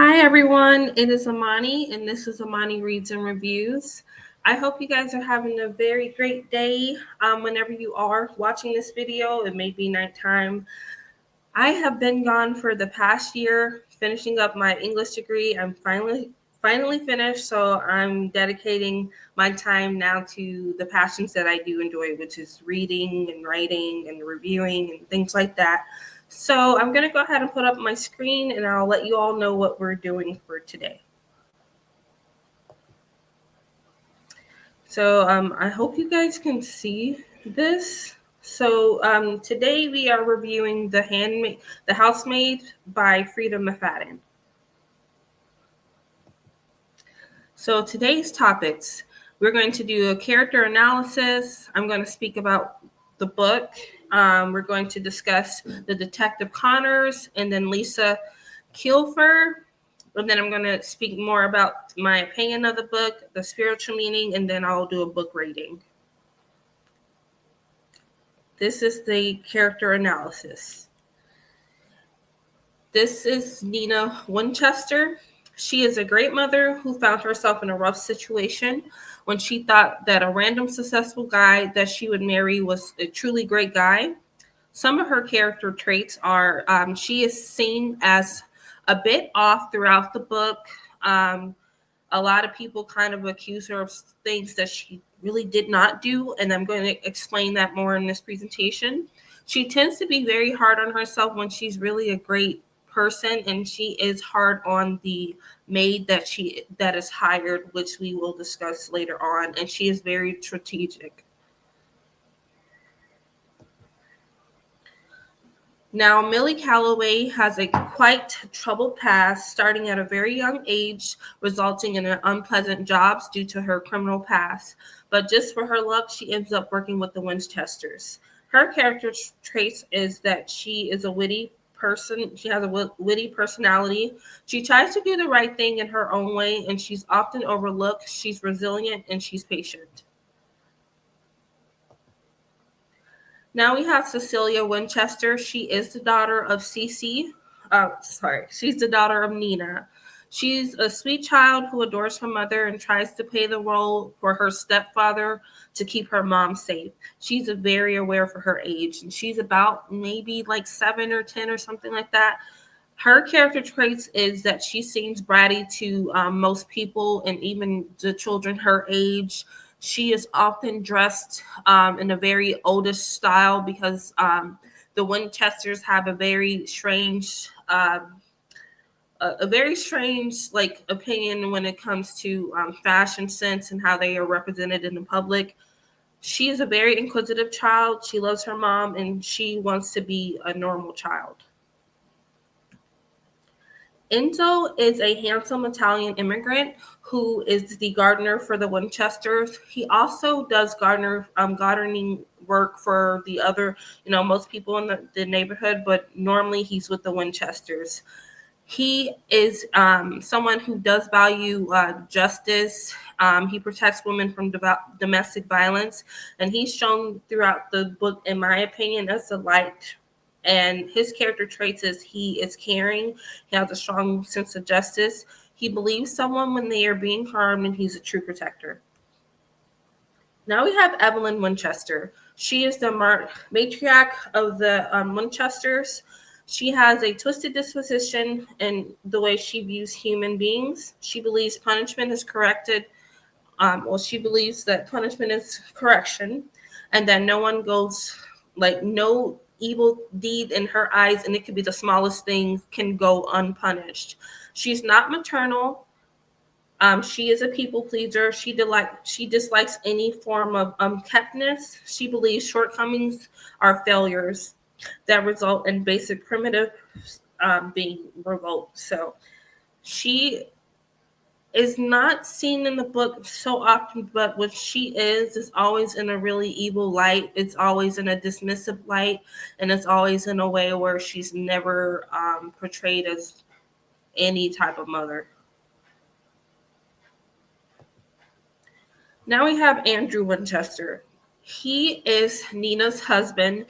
Hi everyone, it is Amani and this is Amani Reads and Reviews. I hope you guys are having a very great day whenever you are watching this video. It may be nighttime. I have been gone for the past year finishing up my English degree. I'm finally finished, so I'm dedicating my time now to the passions that I do enjoy, which is reading and writing and reviewing and things like that. So I'm going to go ahead and put up my screen and I'll let you all know what we're doing for today. So I hope you guys can see this. So today we are reviewing The Housemaid by FREIDA MCFADDEN. So today's topics, we're going to do a character analysis. I'm going to speak about the book. We're going to discuss the Detective Connors and then Lisa Kilfer. And then I'm going to speak more about my opinion of the book, the spiritual meaning, and then I'll do a book rating. This is the character analysis. This is Nina Winchester. She is a great mother who found herself in a rough situation when she thought that a random successful guy that she would marry was a truly great guy. Some of her character traits are she is seen as a bit off throughout the book. A lot of people kind of accuse her of things that she really did not do, and I'm going to explain that more in this presentation. She tends to be very hard on herself when she's really a great person, and she is hard on the maid that is hired, which we will discuss later on, and she is very strategic. Now, Millie Calloway has a quite troubled past, starting at a very young age, resulting in unpleasant jobs due to her criminal past. But just for her luck, she ends up working with the Winchesters. Her character traits is that she is a witty person. She has a witty personality. She tries to do the right thing in her own way, and she's often overlooked. She's resilient and she's patient. Now we have Cecilia Winchester. She is the daughter of she's the daughter of Nina. She's a sweet child who adores her mother and tries to play the role for her stepfather to keep her mom safe. She's very aware for her age, and she's about maybe like 7 or 10 or something like that. Her character traits is that she seems bratty to most people and even the children her age. She is often dressed in a very oldish style because the Winchesters have a very strange like opinion when it comes to fashion sense and how they are represented in the public. She is a very inquisitive child. She loves her mom and she wants to be a normal child. Enzo is a handsome Italian immigrant who is the gardener for the Winchesters. He also does gardening work for the other, most people in the neighborhood, but normally he's with the Winchesters. He is someone who does value justice. He protects women from domestic violence, and he's shown throughout the book, in my opinion, as a light. And his character traits is he is caring. He has a strong sense of justice. He believes someone when they are being harmed, and he's a true protector. Now we have Evelyn Winchester. She is the matriarch of the Winchesters. She has a twisted disposition in the way she views human beings. She believes punishment is corrected. She believes that punishment is correction, and that no evil deed in her eyes, and it could be the smallest thing, can go unpunished. She's not maternal. She is a people pleaser. She dislikes any form of unkeptness. She believes shortcomings are failures that result in basic primitive being revoked. So she is not seen in the book so often, but what she is always in a really evil light. It's always in a dismissive light, and it's always in a way where she's never portrayed as any type of mother. Now we have Andrew Winchester. He is Nina's husband.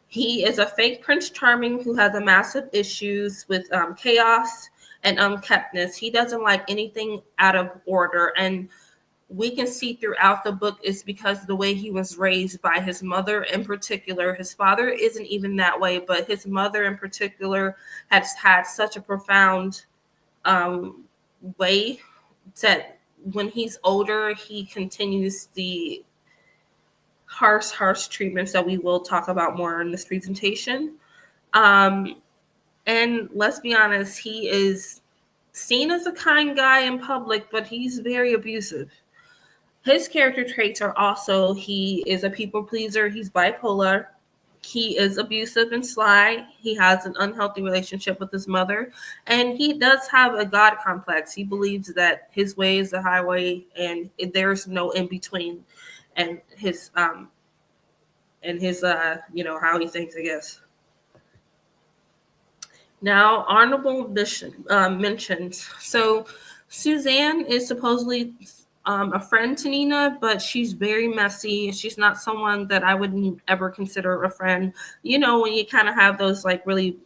He is a fake Prince Charming who has a massive issues with chaos and unkeptness. He doesn't like anything out of order. And we can see throughout the book is because the way he was raised by his mother in particular. His father isn't even that way, but his mother in particular has had such a profound way that when he's older, he continues the harsh treatments that we will talk about more in this presentation. And let's be honest, he is seen as a kind guy in public, but he's very abusive. His character traits are also he is a people pleaser, he's bipolar, he is abusive and sly, he has an unhealthy relationship with his mother, and he does have a God complex. He believes that his way is the highway and there's no in between, and his how he thinks, I guess. Now, honorable mentions. So, Suzanne is supposedly a friend to Nina, but she's very messy. She's not someone that I would ever consider a friend. You know, when you kind of have those like really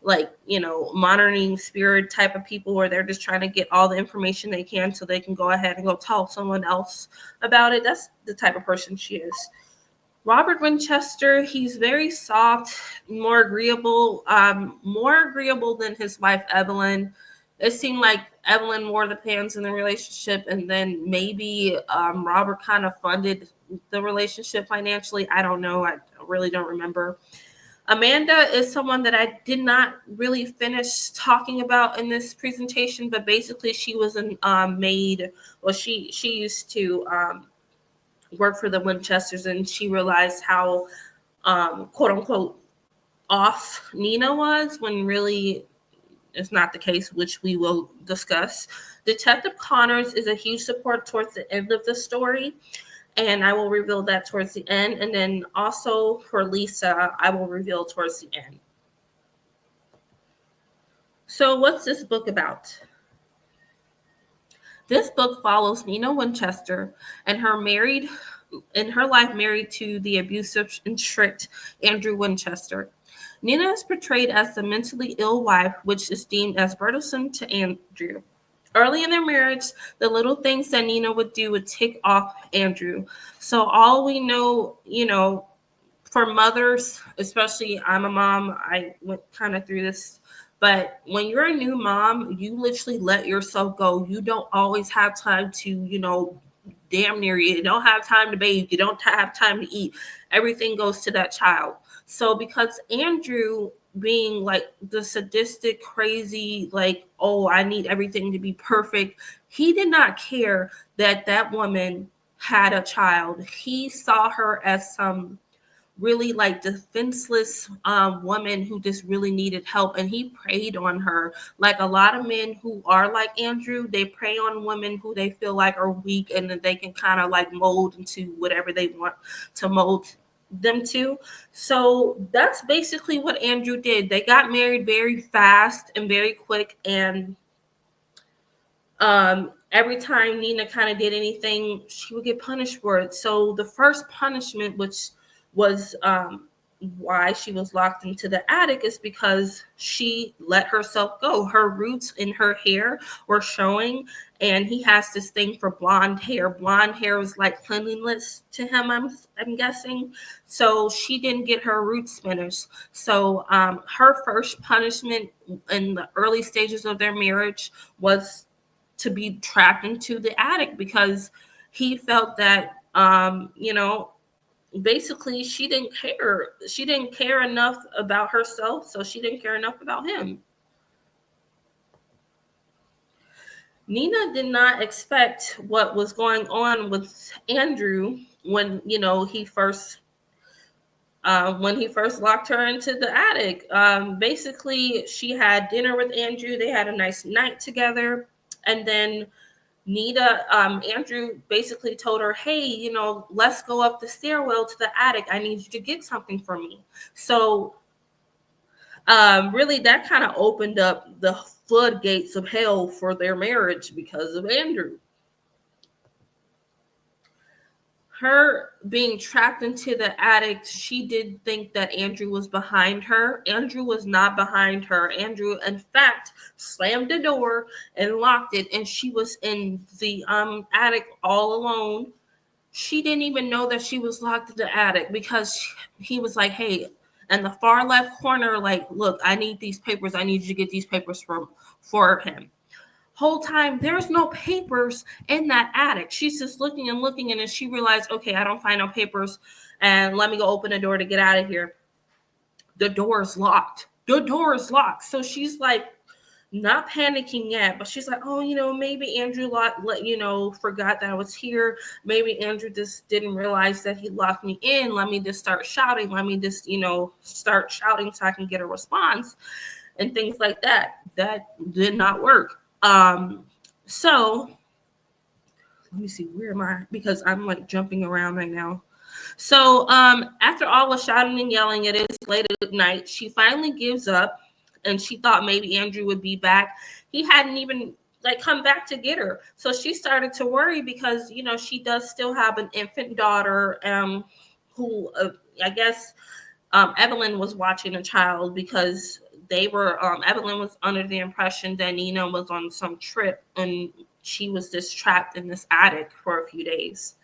monitoring spirit type of people where they're just trying to get all the information they can so they can go ahead and go tell someone else about it. That's the type of person she is. Robert Winchester, he's very soft, more agreeable than his wife Evelyn. It seemed like Evelyn wore the pants in the relationship, and then maybe Robert kind of funded the relationship financially. I don't know. I really don't remember. Amanda is someone that I did not really finish talking about in this presentation, but basically she was a maid. Well, she used to work for the Winchesters, and she realized how quote unquote off Nina was when really it's not the case, which we will discuss. Detective Connors is a huge support towards the end of the story, and I will reveal that towards the end. And then also for Lisa, I will reveal towards the end. So what's this book about? This book follows Nina Winchester and her life married to the abusive and strict Andrew Winchester. Nina is portrayed as the mentally ill wife, which is deemed as burdensome to Andrew. Early in their marriage, the little things that Nina would do would tick off Andrew. So all we know, for mothers, especially I'm a mom, I went kind of through this. But when you're a new mom, you literally let yourself go. You don't always have time to, damn near you don't have time to bathe. You don't have time to eat. Everything goes to that child. So because Andrew being like the sadistic, crazy, like, oh, I need everything to be perfect, he did not care that woman had a child. He saw her as some really like defenseless woman who just really needed help, and he preyed on her. Like a lot of men who are like Andrew, they prey on women who they feel like are weak, and that they can kind of like mold into whatever they want to mold them to. So that's basically what Andrew did. They got married very fast and very quick, and every time Nina kind of did anything, she would get punished for it. So the first punishment, which was why she was locked into the attic, is because she let herself go. Her roots in her hair were showing, and he has this thing for blonde hair. Blonde hair is like cleanliness to him, I'm guessing. So she didn't get her roots finished. So her first punishment in the early stages of their marriage was to be trapped into the attic, because he felt that basically she didn't care enough about herself, so she didn't care enough about him. Nina did not expect what was going on with Andrew when he first locked her into the attic. Basically she had dinner with Andrew, they had a nice night together, and then Andrew basically told her, hey, let's go up the stairwell to the attic. I need you to get something for me. So really that kind of opened up the floodgates of hell for their marriage because of Andrew. her being trapped into the attic, she did think that Andrew was behind her. Andrew was not behind her. Andrew, in fact, slammed the door and locked it, and she was in the attic all alone. She didn't even know that she was locked in the attic because he was like, hey, in the far left corner, like, look, I need these papers. I need you to get these papers for him. Whole time there's no papers in that attic. She's just looking and looking, and then she realized, okay, I don't find no papers, and let me go open the door to get out of here. The door is locked. So she's like, not panicking yet, but she's like, oh, maybe Andrew forgot that I was here. Maybe Andrew just didn't realize that he locked me in. Let me just start shouting. Let me just, start shouting so I can get a response and things like that. That did not work. So let me see, where am I? Because I'm like jumping around right now. So after all the shouting and yelling, it is late at night. She finally gives up, and she thought maybe Andrew would be back. He hadn't even come back to get her. So she started to worry because, she does still have an infant daughter, who I guess Evelyn was watching a child because they were Evelyn was under the impression that Nina was on some trip and she was just trapped in this attic for a few days.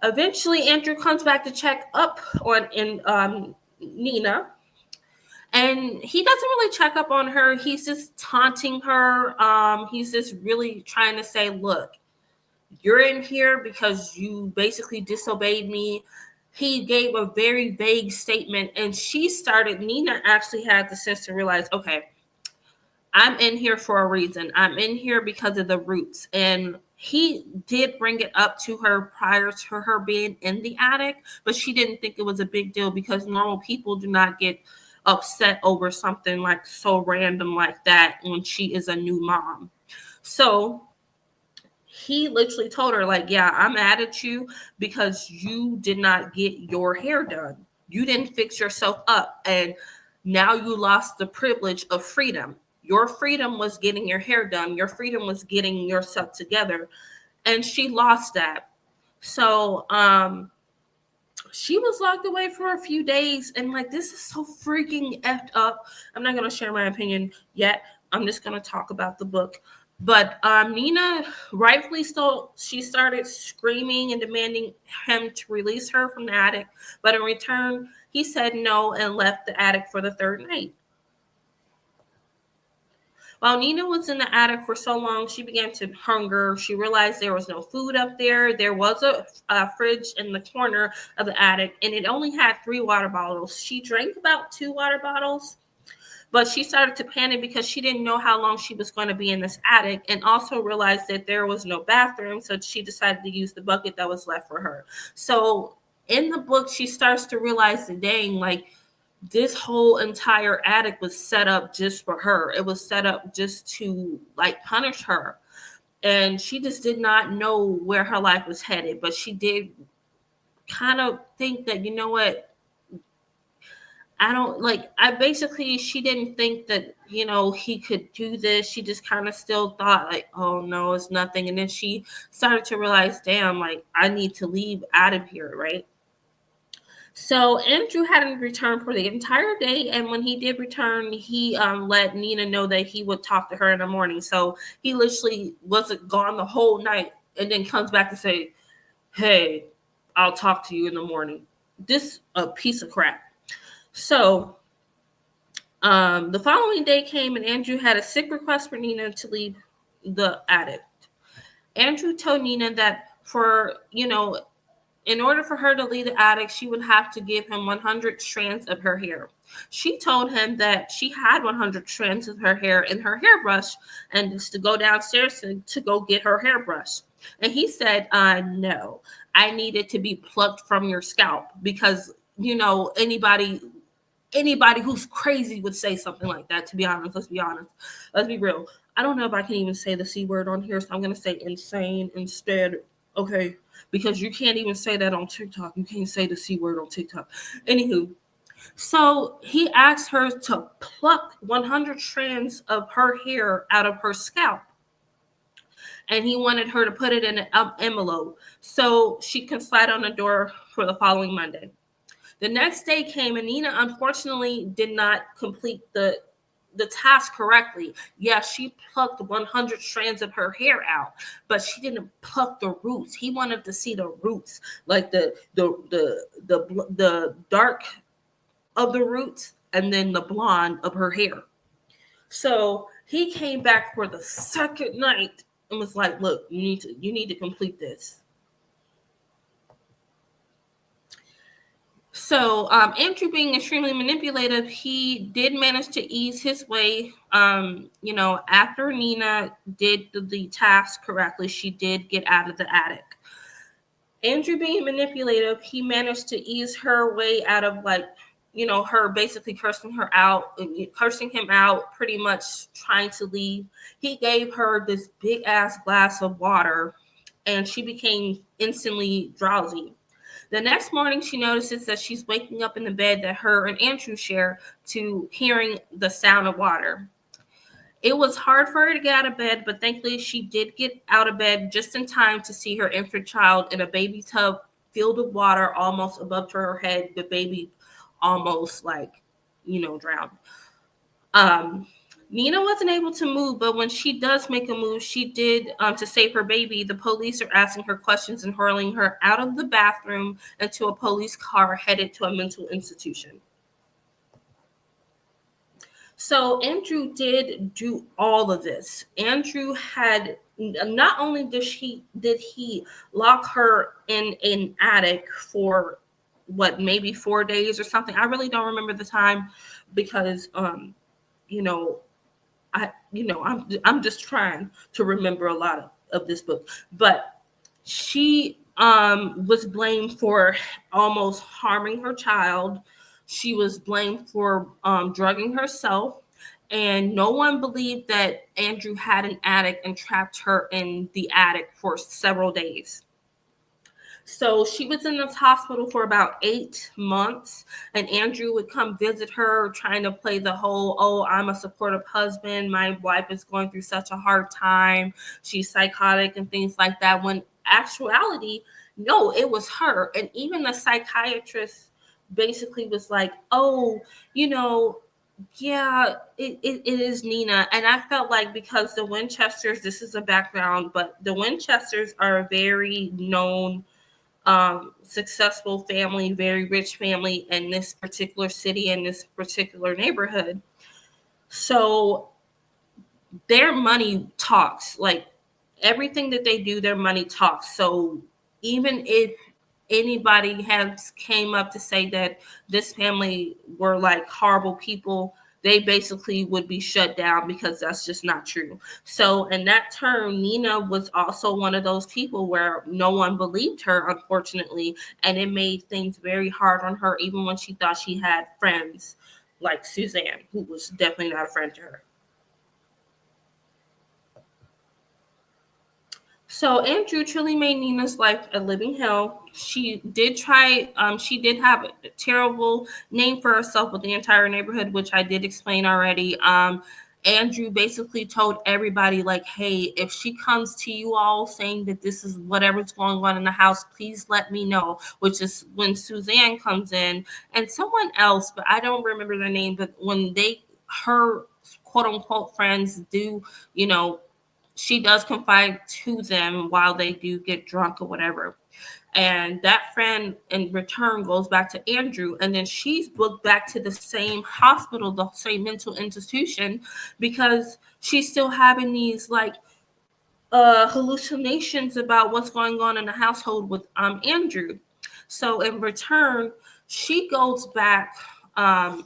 Eventually, Andrew comes back to check up on Nina, and he doesn't really check up on her. He's just taunting her. He's just really trying to say, look, you're in here because you basically disobeyed me. He gave a very vague statement, and Nina actually had the sense to realize, okay, I'm in here for a reason. I'm in here because of the roots. And he did bring it up to her prior to her being in the attic, but she didn't think it was a big deal because normal people do not get upset over something like so random like that when she is a new mom. So he literally told her, like, yeah, I'm mad at you because you did not get your hair done. You didn't fix yourself up. And now you lost the privilege of freedom. Your freedom was getting your hair done. Your freedom was getting yourself together. And she lost that. So she was locked away for a few days. And this is so freaking effed up. I'm not going to share my opinion yet. I'm just going to talk about the book. But Nina, rightfully so, she started screaming and demanding him to release her from the attic. But in return, he said no and left the attic for the third night. While Nina was in the attic for so long, she began to hunger. She realized there was no food up there. There was a fridge in the corner of the attic, and it only had 3 water bottles. She drank about 2 water bottles. But she started to panic because she didn't know how long she was going to be in this attic, and also realized that there was no bathroom. So she decided to use the bucket that was left for her. So in the book, she starts to realize that, dang, this whole entire attic was set up just for her. It was set up just to punish her. And she just did not know where her life was headed. But she did kind of think that, you know what? She didn't think that, he could do this. She just kind of still thought oh no, it's nothing. And then she started to realize, damn, I need to leave out of here, right? So Andrew hadn't returned for the entire day. And when he did return, he let Nina know that he would talk to her in the morning. So he literally wasn't gone the whole night and then comes back to say, hey, I'll talk to you in the morning. This a piece of crap. So the following day came, and Andrew had a sick request for Nina to leave the attic. Andrew told Nina that in order for her to leave the attic, she would have to give him 100 strands of her hair. She told him that she had 100 strands of her hair in her hairbrush and just to go downstairs to go get her hairbrush. And he said, no, I need it to be plucked from your scalp because, anybody who's crazy would say something like that, to be honest. Let's be honest. Let's be real. I don't know if I can even say the C word on here, so I'm going to say insane instead. Okay. Because you can't even say that on TikTok. You can't say the C word on TikTok. Anywho. So he asked her to pluck 100 strands of her hair out of her scalp. and he wanted her to put it in an envelope so she can slide on the door for the following Monday. The next day came, and Nina unfortunately did not complete the task correctly. Yeah, she plucked 100 strands of her hair out, but she didn't pluck the roots. He wanted to see the roots, like the dark of the roots and then the blonde of her hair. So he came back for the second night and was like, "Look, you need to complete this." So Andrew, being extremely manipulative, he did manage to ease his way. After Nina did the task correctly, she did get out of the attic. Andrew, being manipulative, he managed to ease her way out of, like, her basically cursing him out, pretty much trying to leave. He gave her this big ass glass of water, and she became instantly drowsy. The next morning, she notices that she's waking up in the bed that her and Andrew share, to hearing the sound of water. It was hard for her to get out of bed, but thankfully she did get out of bed just in time to see her infant child in a baby tub filled with water almost above her head. The baby almost, drowned. Um, Nina wasn't able to move, but when she does make a move, she did, to save her baby. The police are asking her questions and hurling her out of the bathroom into a police car headed to a mental institution. So Andrew did do all of this. Andrew had, not only did he lock her in an attic for maybe 4 days or something. I really don't remember the time, because you know I'm just trying to remember a lot of this book. But she was blamed for almost harming her child. She was blamed for drugging herself, and no one believed that Andrew had an attic and trapped her in the attic for several days. So she was in this hospital for about 8 months, and Andrew would come visit her, trying to play the whole, "Oh, I'm a supportive husband. My wife is going through such a hard time. She's psychotic," and things like that. When actuality, no, it was her. And even the psychiatrist basically was like, "Oh, yeah, it is Nina." And I felt like, because the Winchesters, this is a background, but the Winchesters are a very known, successful family, very rich family in this particular city, in this particular neighborhood. So their money talks. Like, everything that they do, their money talks. So even if anybody has came up to say that this family were like horrible people, they basically would be shut down, because that's just not true. So in that term, Nina was also one of those people where no one believed her, unfortunately, and it made things very hard on her, even when she thought she had friends like Suzanne, who was definitely not a friend to her. So Andrew truly made Nina's life a living hell. She did have a terrible name for herself with the entire neighborhood, which I did explain already. Andrew basically told everybody, like, "Hey, if she comes to you all saying that this is whatever's going on in the house, please let me know," which is when Suzanne comes in, and someone else, but I don't remember their name, but when her quote unquote friends do, she does confide to them while they do get drunk or whatever. And that friend in return goes back to Andrew, and then she's booked back to the same hospital, the same mental institution, because she's still having these, like, hallucinations about what's going on in the household with Andrew. So in return, she goes back.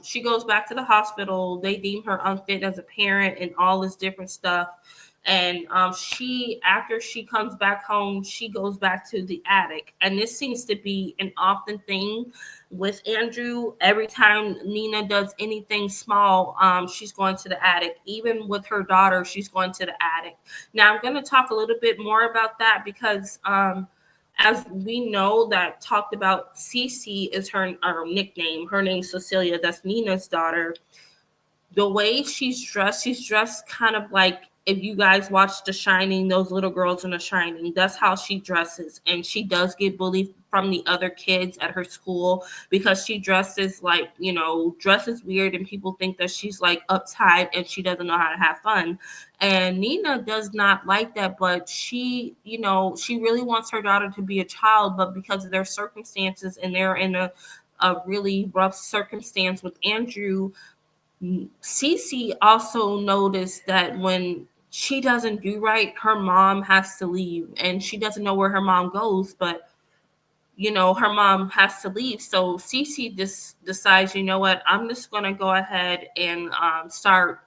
She goes back to the hospital. They deem her unfit as a parent and all this different stuff. And after she comes back home, she goes back to the attic. And this seems to be an often thing with Andrew. Every time Nina does anything small, she's going to the attic. Even with her daughter, she's going to the attic. Now, I'm going to talk a little bit more about that, because as we know, that talked about, Cece is her nickname. Her name's Cecilia. That's Nina's daughter. The way she's dressed kind of like if you guys watch The Shining, those little girls in The Shining, that's how she dresses. And she does get bullied from the other kids at her school because she dresses like, dresses weird, and people think that she's like uptight and she doesn't know how to have fun. And Nina does not like that, but she really wants her daughter to be a child, but because of their circumstances, and they're in a really rough circumstance with Andrew, Cece also noticed that when she doesn't do right, her mom has to leave, and she doesn't know where her mom goes, but her mom has to leave. So Cece just decides, you know what, I'm just gonna go ahead and start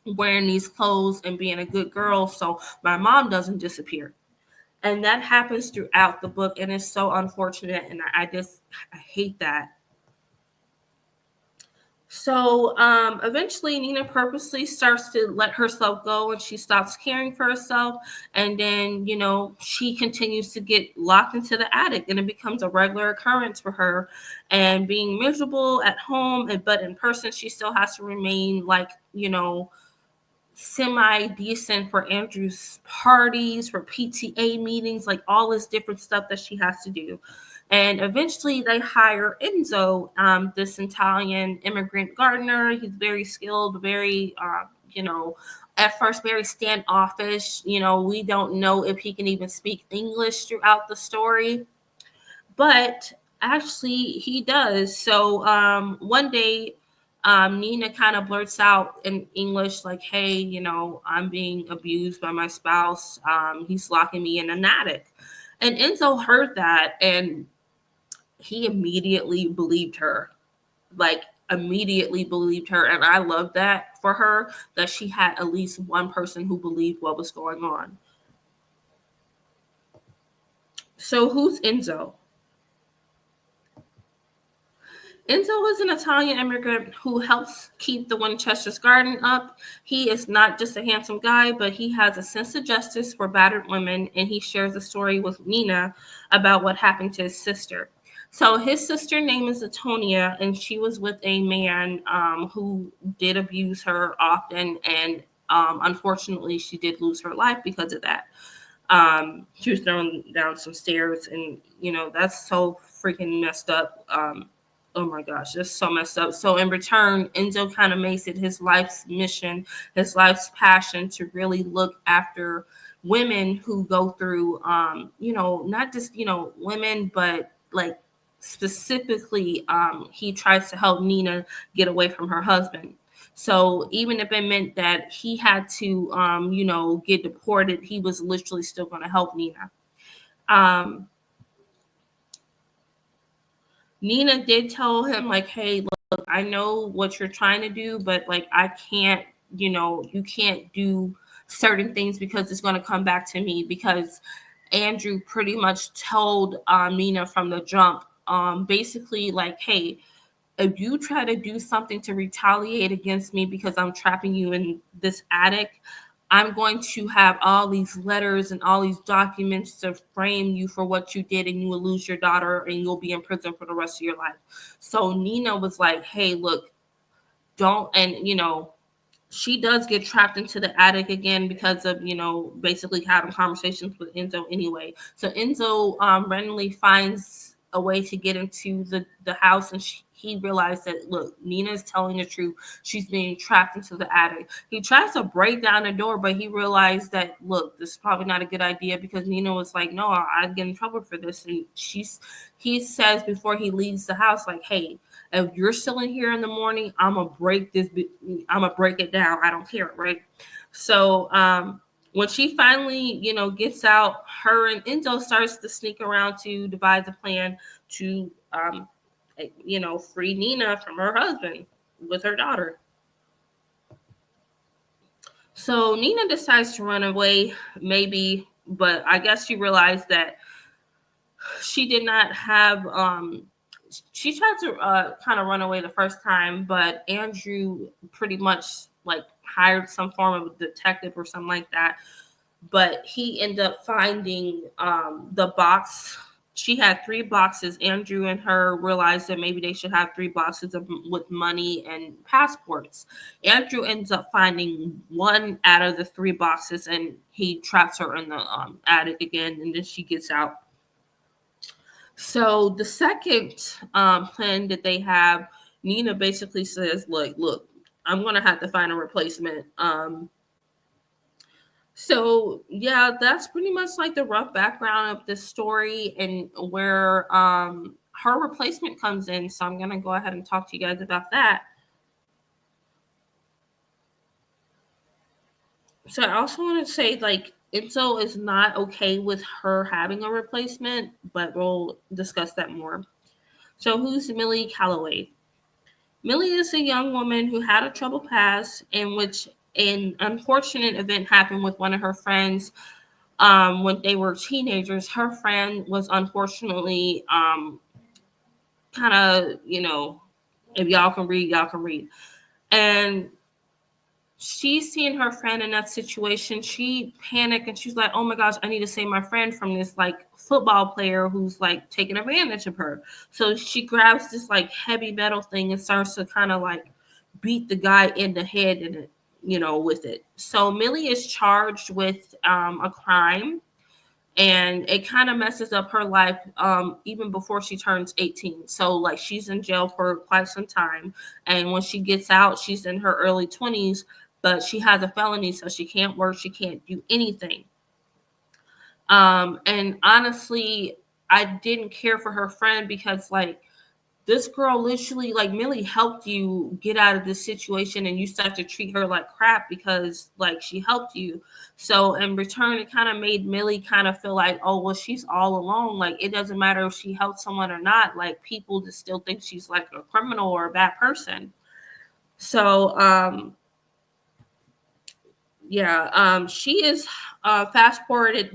wearing these clothes and being a good girl so my mom doesn't disappear. And that happens throughout the book, and it's so unfortunate, and I hate that. So eventually, Nina purposely starts to let herself go, and she stops caring for herself. And then, she continues to get locked into the attic, and it becomes a regular occurrence for her. And being miserable at home, but in person, she still has to remain like, semi decent for Andrew's parties, for PTA meetings, like all this different stuff that she has to do. And eventually they hire Enzo, this Italian immigrant gardener. He's very skilled, very, at first very standoffish. We don't know if he can even speak English throughout the story, but actually he does. So one day, Nina kind of blurts out in English, like, hey, I'm being abused by my spouse. He's locking me in an attic. And Enzo heard that, and he immediately believed her, like immediately believed her. And I love that for her, that she had at least one person who believed what was going on. So who's Enzo? Enzo is an Italian immigrant who helps keep the Winchester's garden up. He is not just a handsome guy, but he has a sense of justice for battered women, and he shares a story with Nina about what happened to his sister. So his sister name is Antonia, and she was with a man who did abuse her often, and unfortunately, she did lose her life because of that. She was thrown down some stairs, and that's so freaking messed up. Oh my gosh, that's so messed up. So in return, Enzo kind of makes it his life's mission, his life's passion, to really look after women who go through, not just, women, but like specifically, he tries to help Nina get away from her husband. So even if it meant that he had to, get deported, he was literally still going to help Nina. Um, Nina did tell him, like, hey, look, I know what you're trying to do, but like, I can't, you can't do certain things because it's going to come back to me, because Andrew pretty much told Nina from the jump, basically like, hey, if you try to do something to retaliate against me because I'm trapping you in this attic, I'm going to have all these letters and all these documents to frame you for what you did, and you will lose your daughter and you'll be in prison for the rest of your life. So Nina was like, hey, look, don't. And, she does get trapped into the attic again because of, basically having conversations with Enzo anyway. So Enzo randomly finds a way to get into the house, and he realized that, look, Nina is telling the truth. She's being trapped into the attic. He tries to break down the door, but he realized that, look, this is probably not a good idea, because Nina was like, no, I'd get in trouble for this. And he says before he leaves the house, like, hey, if you're still in here in the morning, I'm gonna break this. I'm gonna break it down. I don't care, right? So when she finally, gets out, her and Enzo starts to sneak around to devise a plan to, free Nina from her husband with her daughter. So Nina decides to run away, maybe, but I guess she realized that she did not have she tried to kind of run away the first time, but Andrew pretty much like hired some form of detective or something like that. But he ended up finding the box she had 3 boxes. Andrew and her realized that maybe they should have 3 boxes with money and passports. Andrew ends up finding one out of the 3 boxes, and he traps her in the attic again, and then she gets out. So the second plan that they have, Nina basically says, look, I'm going to have to find a replacement. So yeah, that's pretty much like the rough background of this story and where her replacement comes in. So I'm gonna go ahead and talk to you guys about that. So I also want to say like Enzo is not okay with her having a replacement, but we'll discuss that more. So who's Millie Calloway? Millie is a young woman who had a troubled past in which an unfortunate event happened with one of her friends when they were teenagers. Her friend was unfortunately kind of, if y'all can read, y'all can read. And she's seeing her friend in that situation. She panicked and she's like, oh my gosh, I need to save my friend from this like football player who's like taking advantage of her. So she grabs this like heavy metal thing and starts to kind of like beat the guy in the head and with it. So Millie is charged with a crime, and it kind of messes up her life even before she turns 18. So like she's in jail for quite some time, and when she gets out she's in her early 20s, but she has a felony, so she can't work, she can't do anything. And honestly, I didn't care for her friend because like this girl literally, like Millie helped you get out of this situation, and you start to treat her like crap because like she helped you. So in return, it kind of made Millie kind of feel like, oh well, she's all alone. Like it doesn't matter if she helped someone or not. Like people just still think she's like a criminal or a bad person. So she is fast forwarding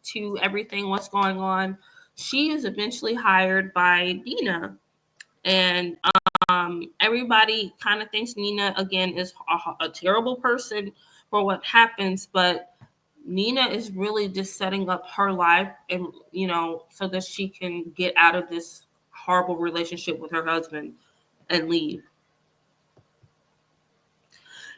to everything what's going on. She is eventually hired by Dina, and everybody kind of thinks Nina again is a terrible person for what happens, but Nina is really just setting up her life, and so that she can get out of this horrible relationship with her husband and leave.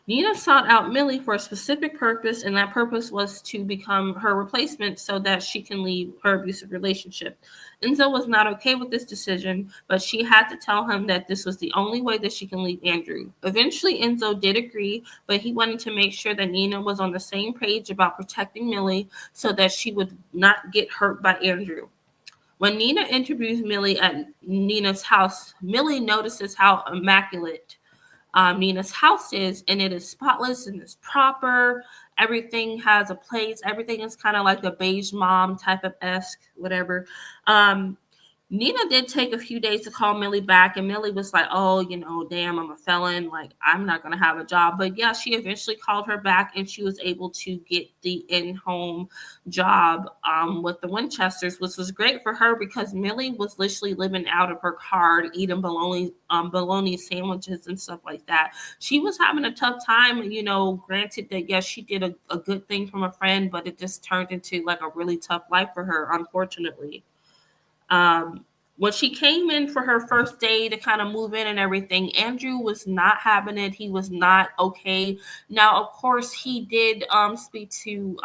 Nina sought out Millie for a specific purpose, and that purpose was to become her replacement so that she can leave her abusive relationship. Enzo was not okay with this decision, but she had to tell him that this was the only way that she can leave Andrew. Eventually, Enzo did agree, but he wanted to make sure that Nina was on the same page about protecting Millie so that she would not get hurt by Andrew. When Nina interviews Millie at Nina's house, Millie notices how immaculate Nina's house is, and it is spotless and it's proper. Everything has a place. Everything is kind of like a beige mom type of esque, whatever. Nina did take a few days to call Millie back, and Millie was like, oh, damn, I'm a felon. Like, I'm not going to have a job. But yeah, she eventually called her back, and she was able to get the in-home job with the Winchesters, which was great for her because Millie was literally living out of her car, eating bologna sandwiches and stuff like that. She was having a tough time, granted that, yes, she did a good thing from a friend, but it just turned into like a really tough life for her, unfortunately. When she came in for her first day to kind of move in and everything, Andrew was not having it. He was not okay. Now, of course, he did speak to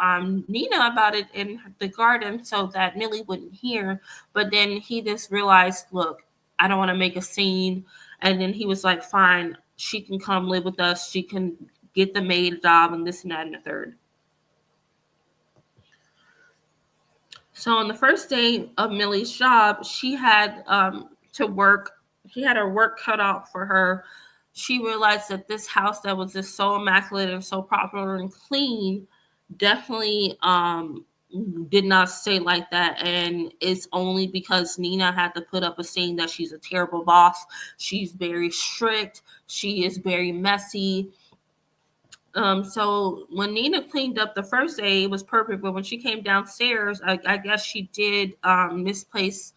Nina about it in the garden so that Millie wouldn't hear. But then he just realized, look, I don't want to make a scene. And then he was like, fine, she can come live with us. She can get the maid job and this and that and the third. So on the first day of Millie's job, she had to work. She had her work cut out for her. She realized that this house that was just so immaculate and so proper and clean definitely did not stay like that. And it's only because Nina had to put up a scene that she's a terrible boss. She's very strict. She is very messy. So when Nina cleaned up the first day, it was perfect. But when she came downstairs, I guess she did misplace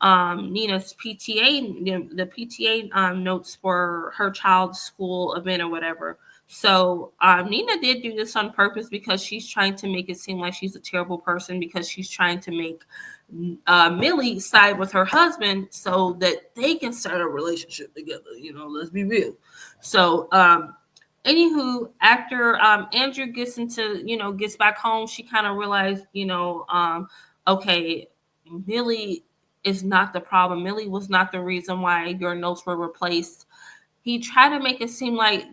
Nina's PTA, the PTA notes for her child's school event or whatever. So Nina did do this on purpose because she's trying to make it seem like she's a terrible person, because she's trying to make Millie side with her husband so that they can start a relationship together. Let's be real. So anywho, after Andrew gets back home, she kind of realized, okay, Millie is not the problem. Millie was not the reason why your notes were replaced. He tried to make it seem like,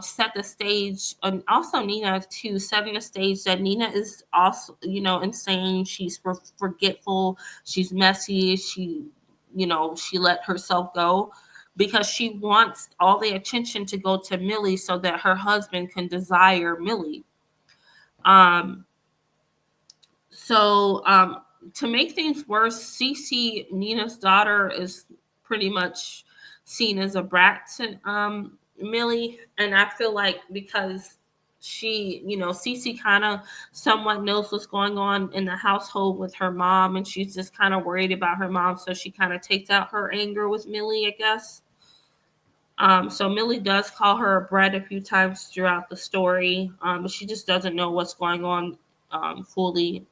set the stage, and also Nina too, setting the stage that Nina is also, insane. She's forgetful. She's messy. She let herself go because she wants all the attention to go to Millie so that her husband can desire Millie. Um, so to make things worse, Cece, Nina's daughter, is pretty much seen as a brat to Millie, and I feel like because Cece kind of somewhat knows what's going on in the household with her mom, and she's just kind of worried about her mom, so she kind of takes out her anger with Millie, I guess. So Millie does call her a brat a few times throughout the story, but she just doesn't know what's going on fully.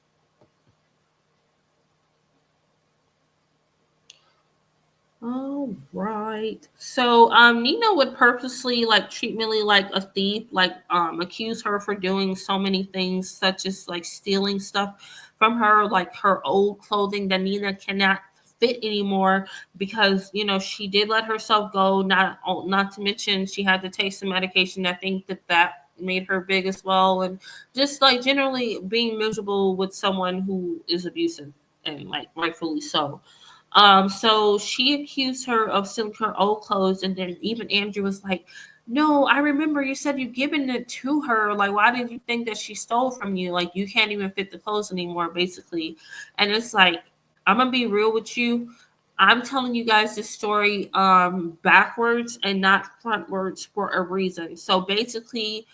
All right. So Nina would purposely treat Millie like a thief, accuse her for doing so many things, such as stealing stuff from her, like her old clothing that Nina cannot fit anymore because she did let herself go. Not to mention she had to take some medication. I think that made her big as well, and just generally being miserable with someone who is abusive, and rightfully so. So she accused her of stealing her old clothes, and then even Andrew was like, "No, I remember you said you given it to her. Like, why did you think that she stole from you? Like, you can't even fit the clothes anymore, basically." And it's like, I'm gonna be real with you. I'm telling you guys this story backwards and not frontwards for a reason. So basically,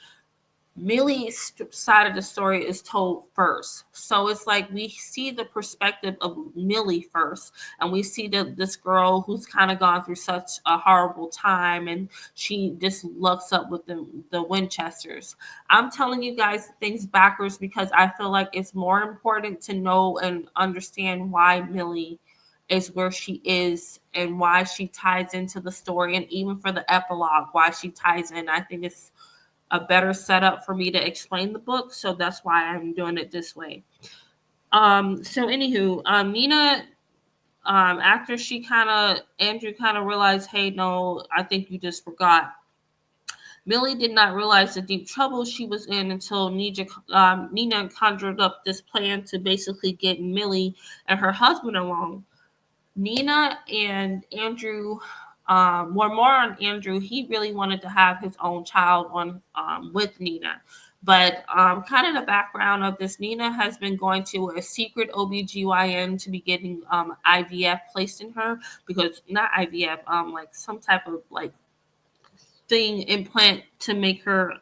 Millie's side of the story is told first. So it's like we see the perspective of Millie first, and we see this girl who's kind of gone through such a horrible time, and she just looks up with the Winchesters. I'm telling you guys things backwards because I feel like it's more important to know and understand why Millie is where she is and why she ties into the story, and even for the epilogue, why she ties in. I think it's a better setup for me to explain the book, so that's why I'm doing it this way. So anywho, Nina, after Andrew kind of realized, hey, no, I think you just forgot. Millie did not realize the deep trouble she was in until Nina conjured up this plan to basically get Millie and her husband along. Nina and Andrew, more on Andrew. He really wanted to have his own child on with Nina. But kind of the background of this, Nina has been going to a secret OBGYN to be getting IVF placed in her, because not IVF, some type of thing implant to make her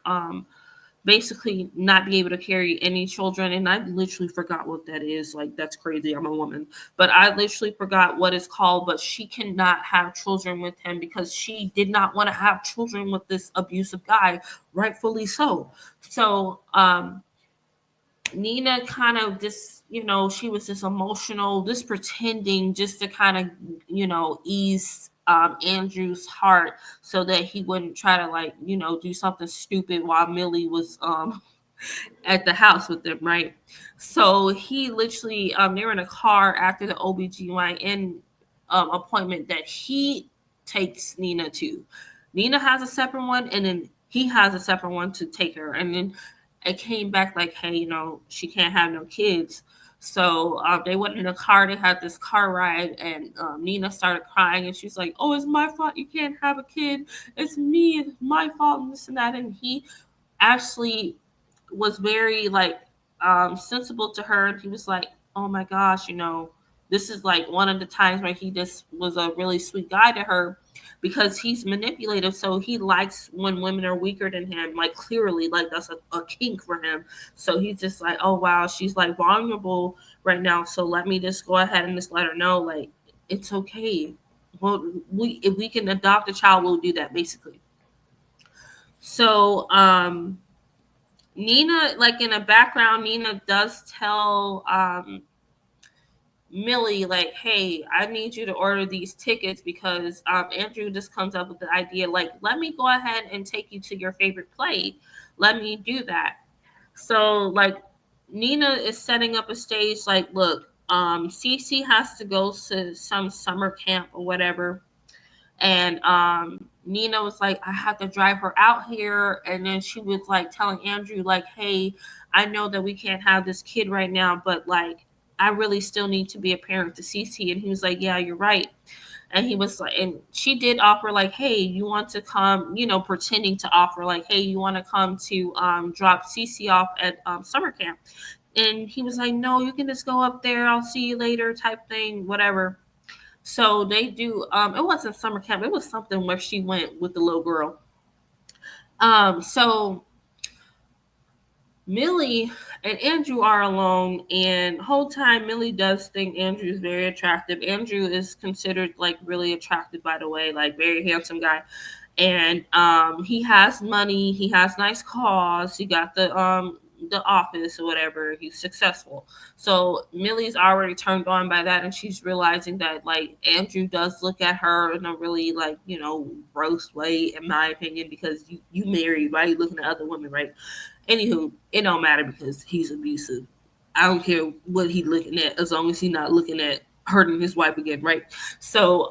basically not be able to carry any children. And I literally forgot what that is. That's crazy. I'm a woman, but I literally forgot what it's called. But she cannot have children with him because she did not want to have children with this abusive guy, rightfully so. So Nina kind of just, she was just emotional, just pretending just to kind of, ease Andrew's heart so that he wouldn't try to do something stupid while Millie was at the house with them, right? So he literally, they were in a car after the OBGYN appointment that he takes Nina to. Nina has a separate one, and then he has a separate one to take her. And then it came back like, hey, she can't have no kids. So they went in a car. They had this car ride, and Nina started crying, and she's like, "Oh, it's my fault. You can't have a kid. It's me. It's my fault." And this and that. And he actually was very sensible to her, and he was like, "Oh my gosh, this is one of the times where he just was a really sweet guy to her, because he's manipulative, so he likes when women are weaker than him, clearly, that's a kink for him. So he's just like, oh wow, she's vulnerable right now, so let me just go ahead and just let her know it's okay. Well, if we can adopt a child, we'll do that, basically." So Nina, like in the background, Nina does tell Millie, like, hey, I need you to order these tickets because Andrew just comes up with the idea, like, let me go ahead and take you to your favorite play. Let me do that. So, like, Nina is setting up a stage, like, look, Cece has to go to some summer camp or whatever. And Nina was like, I have to drive her out here. And then she was like telling Andrew, like, hey, I know that we can't have this kid right now, but like, I really still need to be a parent to Cece. And he was like, yeah, you're right. And he was like, and she did offer, like, hey, you want to come, pretending to offer, like, hey, you want to come to drop Cece off at summer camp. And he was like, no, you can just go up there. I'll see you later, type thing, whatever. So they do. It wasn't summer camp. It was something where she went with the little girl. So Millie and Andrew are alone, and whole time Millie does think Andrew is very attractive. Andrew is considered like really attractive, by the way, like very handsome guy, and he has money, he has nice cars, he got the office or whatever, he's successful. So Millie's already turned on by that, and she's realizing that like Andrew does look at her in a really like gross way, in my opinion, because you married, right? Looking at other women, right? Anywho, it don't matter because he's abusive. I don't care what he's looking at as long as he's not looking at hurting his wife again, right? So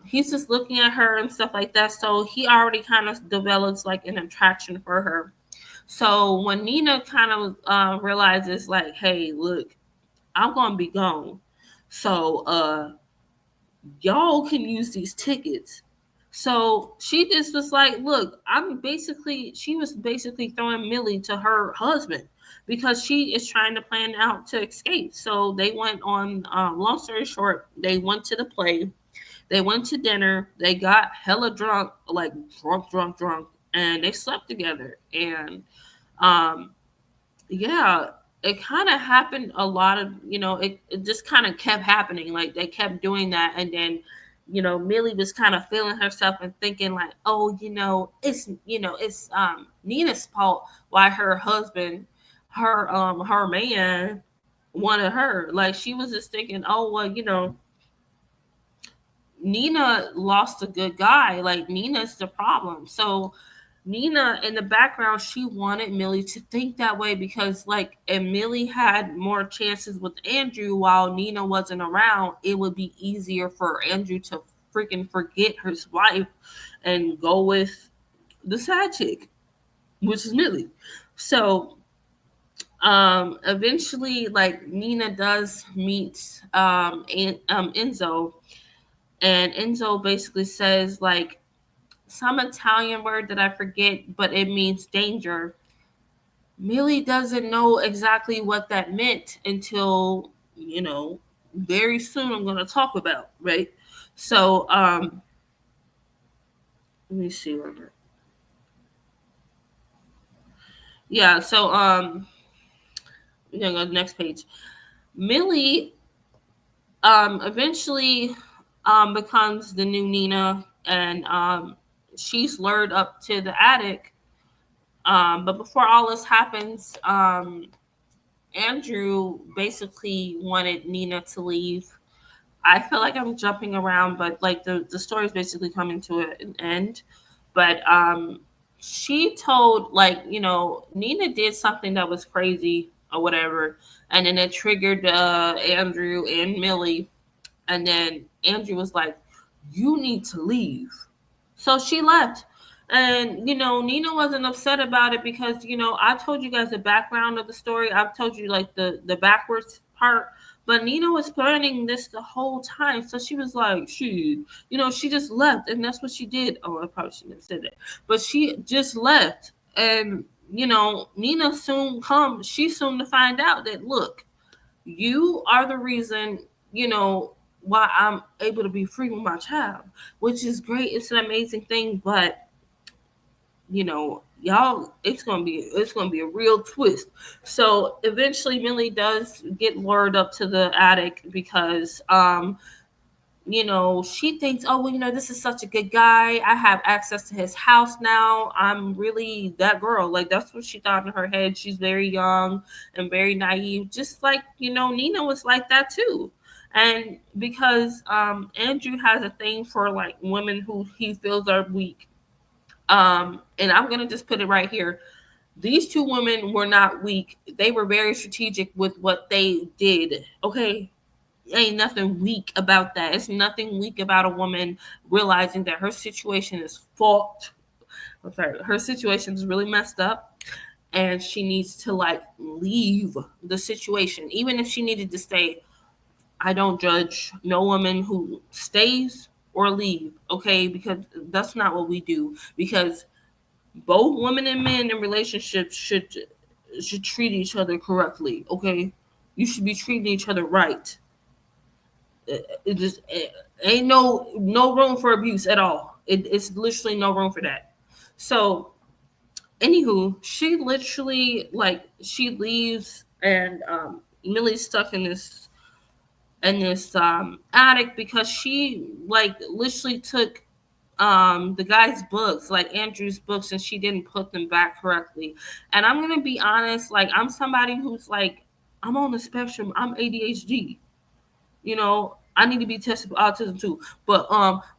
he's just looking at her and stuff like that. So he already kind of develops like an attraction for her. So when Nina kind of realizes like, hey, look, I'm gonna be gone. So y'all can use these tickets. So she just was like, look, she was basically throwing Millie to her husband because she is trying to plan out to escape. So they went on, long story short, they went to the play, they went to dinner, they got hella drunk, like drunk, and they slept together. And um, yeah, it kind of happened a lot of, it just kind of kept happening. Like they kept doing that. And then, Millie was kind of feeling herself and thinking like, oh, it's Nina's fault why her husband, her man wanted her. Like she was just thinking, oh, well, Nina lost a good guy. Like Nina's the problem. So Nina in the background, she wanted Millie to think that way because like if Millie had more chances with Andrew while Nina wasn't around, it would be easier for Andrew to freaking forget his wife and go with the side chick, which is Millie. So eventually like Nina does meet Enzo, and Enzo basically says like some Italian word that I forget, but it means danger. Millie doesn't know exactly what that meant until, very soon I'm going to talk about, right? So, let me see. Yeah, so, we're going to go to the next page. Millie, eventually, becomes the new Nina, and, she's lured up to the attic. But before all this happens, Andrew basically wanted Nina to leave. I feel like I'm jumping around, but like the story is basically coming to an end. But she told like Nina did something that was crazy or whatever, and then it triggered Andrew and Millie, and then Andrew was like, "You need to leave." So she left. And Nina wasn't upset about it because I told you guys the background of the story. I've told you like the backwards part. But Nina was planning this the whole time. So she was like, she just left, and that's what she did. Oh, I probably shouldn't have said that. But she just left. And Nina she's soon to find out that look, you are the reason, why I'm able to be free with my child, which is great. It's an amazing thing, but y'all, it's gonna be a real twist. So eventually Millie does get lured up to the attic because she thinks, oh, well, this is such a good guy. I have access to his house now. I'm really that girl. Like, that's what she thought in her head. She's very young and very naive, just like, Nina was like that too. And because Andrew has a thing for like women who he feels are weak. And I'm going to just put it right here. These two women were not weak. They were very strategic with what they did. Okay, ain't nothing weak about that. It's nothing weak about a woman realizing that her situation is fucked. I'm sorry, her situation is really messed up, and she needs to like leave the situation, even if she needed to stay. I don't judge no woman who stays or leave, okay? Because that's not what we do. Because both women and men in relationships should treat each other correctly, okay? You should be treating each other right. It just ain't no room for abuse at all. It's literally no room for that. So, anywho, she literally like she leaves, and Millie's stuck in this attic because she like literally took the guy's books, like Andrew's books, and she didn't put them back correctly. And I'm gonna be honest, like I'm somebody who's like, I'm on the spectrum. I'm ADHD. I need to be tested for autism too. But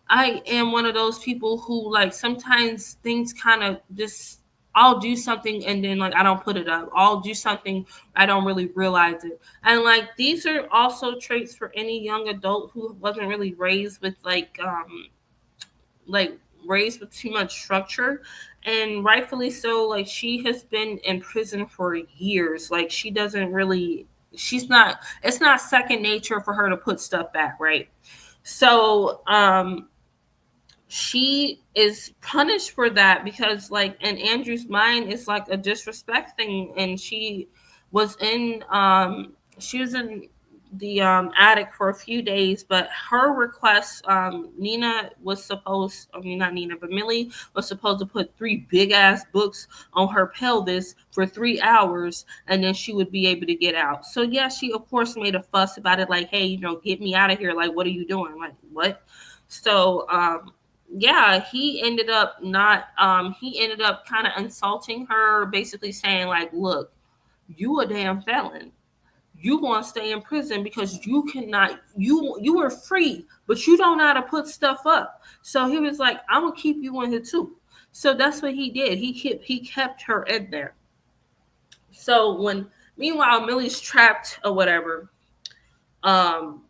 I am one of those people who like sometimes things kind of just, I'll do something and then like I don't put it up. I'll do something, I don't really realize it. And like these are also traits for any young adult who wasn't really raised with like raised with too much structure, and rightfully so. Like she has been in prison for years. Like she doesn't really, she's not, it's not second nature for her to put stuff back, right? So she is punished for that because like in Andrew's mind it's like a disrespect thing. And she was in the attic for a few days, but her request, Nina was supposed, I mean not Nina, but Millie was supposed to put three big ass books on her pelvis for 3 hours, and then she would be able to get out. So yeah, she of course made a fuss about it, like, hey, get me out of here. Like, what are you doing? Like, what? So yeah, he ended up kind of insulting her, basically saying like, look, you a damn felon. You want to stay in prison because you cannot, you were free, but you don't know how to put stuff up. So he was like, I'm gonna keep you in here too. So that's what he did. He kept her in there. So when meanwhile Millie's trapped or whatever, um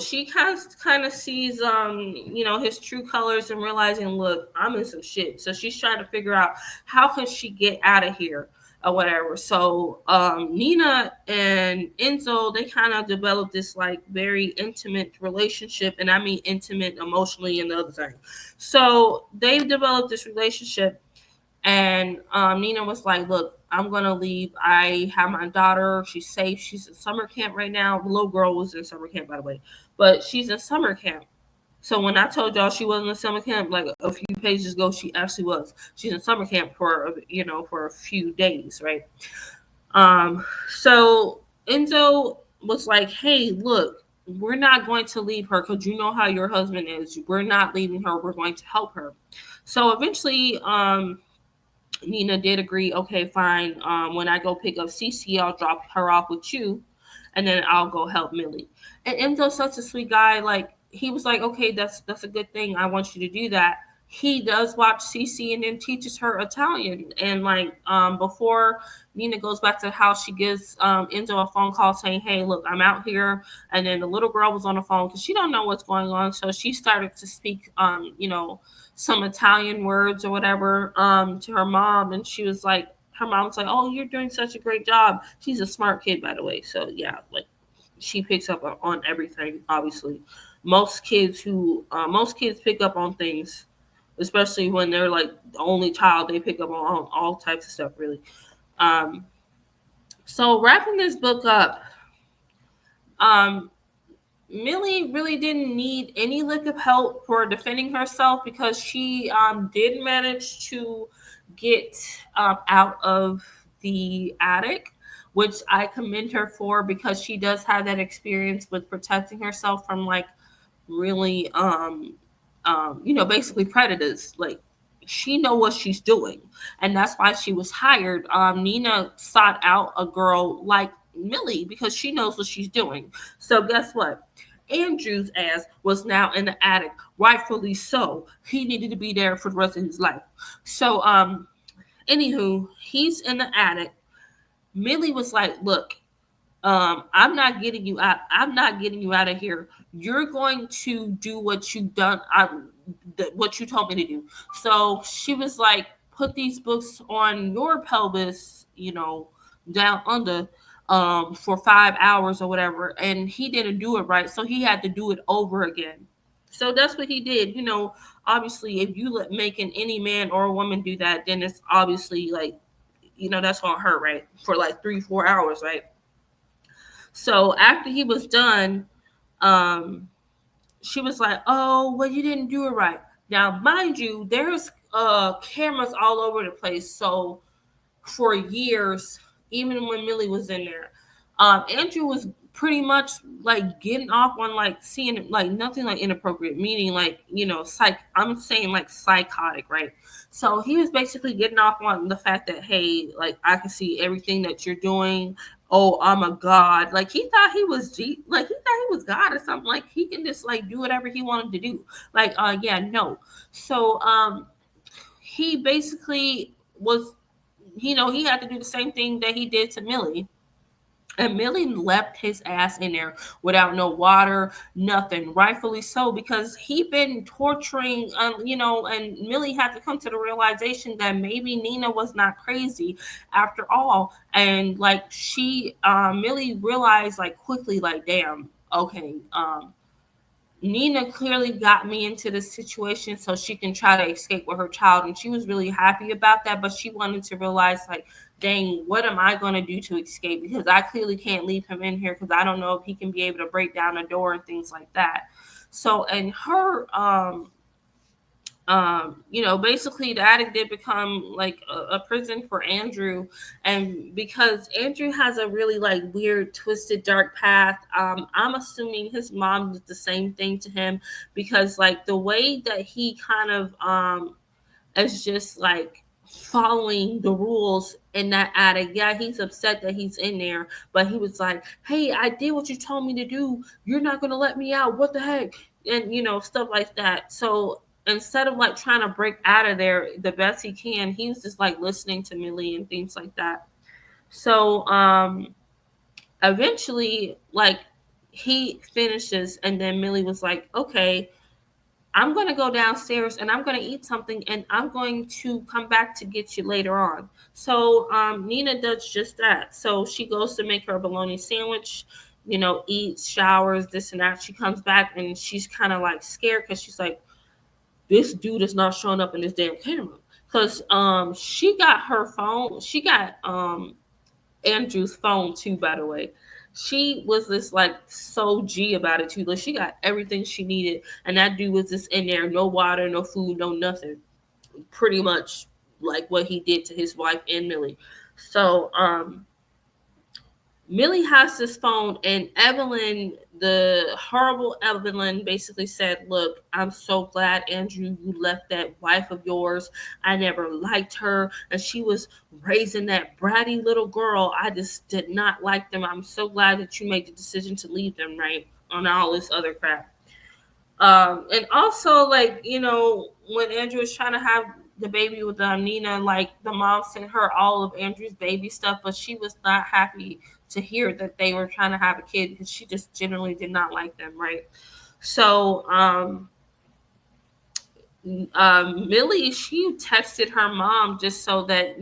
she kind of sees his true colors and realizing, look, I'm in some shit. So she's trying to figure out how can she get out of here or whatever. So Nina and Enzo, they kind of developed this like very intimate relationship, and I mean intimate emotionally and the other thing. So they've developed this relationship, and Nina was like, look, I'm going to leave. I have my daughter. She's safe. She's in summer camp right now. The little girl was in summer camp, by the way. But she's in summer camp. So when I told y'all she wasn't in summer camp, like a few pages ago, she actually was. She's in summer camp for a few days, right? So Enzo was like, hey, look, we're not going to leave her because you know how your husband is. We're not leaving her. We're going to help her. So eventually, Nina did agree. Okay, fine. When I go pick up Cece, I'll drop her off with you, and then I'll go help Millie. And Enzo's such a sweet guy. Like he was like, okay, that's a good thing. I want you to do that. He does watch Cece and then teaches her Italian. And like before Nina goes back to the house, she gives Enzo a phone call saying, hey, look, I'm out here. And then the little girl was on the phone because she don't know what's going on. So she started to speak, some Italian words or whatever to her mom. And she was like, her mom was like, oh, you're doing such a great job. She's a smart kid, by the way. So yeah, like she picks up on everything, obviously. Most kids pick up on things, especially when they're like the only child. They pick up on all types of stuff, really. um so wrapping this book up, um Millie really didn't need any lick of help for defending herself because she did manage to get out of the attic which I commend her for because she does have that experience with protecting herself from like really basically predators. Like she know what she's doing, and that's why she was hired. Nina sought out a girl like Millie because she knows what she's doing. So guess what? Andrew's ass was now in the attic, rightfully so. He needed to be there for the rest of his life. So anywho, he's in the attic. Millie was like, look, I'm not getting you out. I'm not getting you out of here. You're going to do what you done. What you told me to do. So she was like, put these books on your pelvis, down under, for 5 hours or whatever. And he didn't do it right, so he had to do it over again. So that's what he did. Obviously, if you let making any man or a woman do that, then it's obviously like, that's on her, right? For like 3-4 hours, right? So after he was done, um, she was like, "Oh, well, you didn't do it right." Now, mind you, there's cameras all over the place. So for years, even when Millie was in there, Andrew was pretty much like getting off on like seeing like nothing like inappropriate, meaning like I'm saying like psychotic, right? So he was basically getting off on the fact that, hey, like I can see everything that you're doing. Oh, I'm a god. Like he thought he was like he thought he was God or something. Like he can just like do whatever he wanted to do. Like yeah, no. So he basically was, he had to do the same thing that he did to Millie. And Millie left his ass in there without no water, nothing. Rightfully so, because he been torturing, and Millie had to come to the realization that maybe Nina was not crazy after all. And like Millie realized like quickly, like, damn, okay, Nina clearly got me into this situation so she can try to escape with her child. And she was really happy about that. But she wanted to realize, like, dang, what am I going to do to escape? Because I clearly can't leave him in here because I don't know if he can be able to break down a door and things like that. So, and her, basically the attic did become like a prison for Andrew. And because Andrew has a really like weird, twisted, dark path, I'm assuming his mom did the same thing to him because like the way that he kind of is just like following the rules in that attic. Yeah, he's upset that he's in there, but he was like, hey, I did what you told me to do. You're not going to let me out. What the heck? And, stuff like that. So instead of like trying to break out of there the best he can, he was just like listening to Millie and things like that. So eventually, like, he finishes, and then Millie was like, okay, I'm going to go downstairs and I'm going to eat something and I'm going to come back to get you later on. So Nina does just that. So she goes to make her a bologna sandwich, eats, showers, this and that. She comes back and she's kind of like scared because she's like, this dude is not showing up in this damn camera. Because she got her phone. She got Andrew's phone too, by the way. She was just like so G about it too. Like she got everything she needed, and that dude was just in there, no water, no food, no nothing. Pretty much like what he did to his wife and Millie. So Millie has this phone, and Evelyn, the horrible Evelyn, basically said, look, I'm so glad, Andrew, you left that wife of yours. I never liked her, and she was raising that bratty little girl. I just did not like them. I'm so glad that you made the decision to leave them, right? On all this other crap. And also, like, when Andrew was trying to have the baby with Nina, like the mom sent her all of Andrew's baby stuff, but she was not happy to hear that they were trying to have a kid because she just generally did not like them, right? So Millie, she texted her mom just so that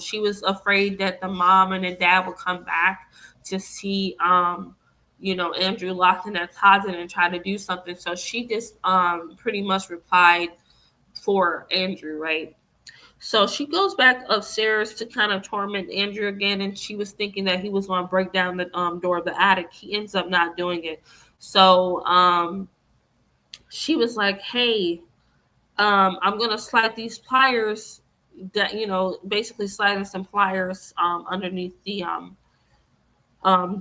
she was afraid that the mom and the dad would come back to see Andrew locked in that closet and try to do something. So she just pretty much replied for Andrew, right? So she goes back upstairs to kind of torment Andrew again, and she was thinking that he was going to break down the door of the attic. He ends up not doing it. So she was like, hey, I'm going to slide these pliers that, basically sliding some pliers underneath the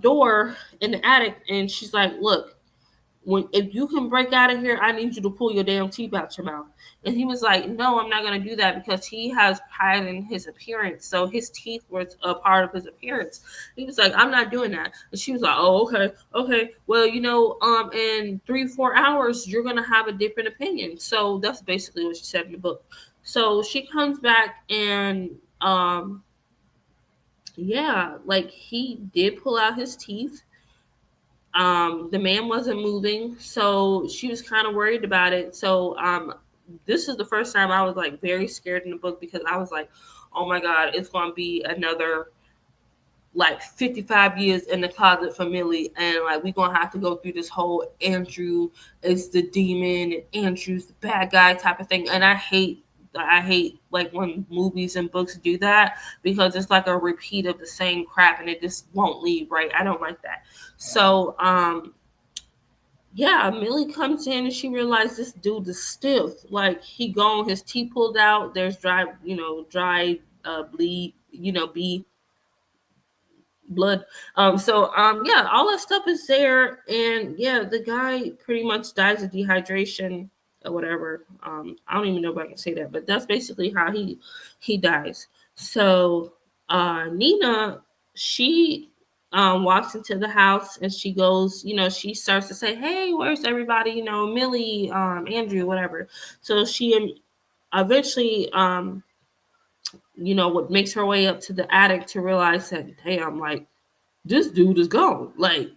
door in the attic, and she's like, "Look, if you can break out of here, I need you to pull your damn teeth out your mouth." And he was like, "No, I'm not gonna do that," because he has pride in his appearance. So his teeth were a part of his appearance. He was like, "I'm not doing that." And she was like, "Oh, okay. Well, in 3-4 hours, you're gonna have a different opinion." So that's basically what she said in the book. So she comes back and yeah, like he did pull out his teeth. The man wasn't moving, so she was kind of worried about it. So this is the first time I was like very scared in the book, because I was like, oh my god, it's going to be another like 55 years in the closet for Millie, and like we're gonna have to go through this whole Andrew is the demon and Andrew's the bad guy type of thing. And I hate like when movies and books do that, because it's like a repeat of the same crap and it just won't leave, right? I don't like that. So yeah, Millie comes in and she realized this dude is stiff. Like he gone, his teeth pulled out, there's dry bleed, B blood. Yeah, all that stuff is there, and yeah, the guy pretty much dies of dehydration or whatever. I don't even know if I can say that, but that's basically how he dies. So Nina, she walks into the house and she goes, she starts to say, "Hey, where's everybody? Millie, Andrew, whatever." So she eventually what makes her way up to the attic to realize that, damn, like this dude is gone. Like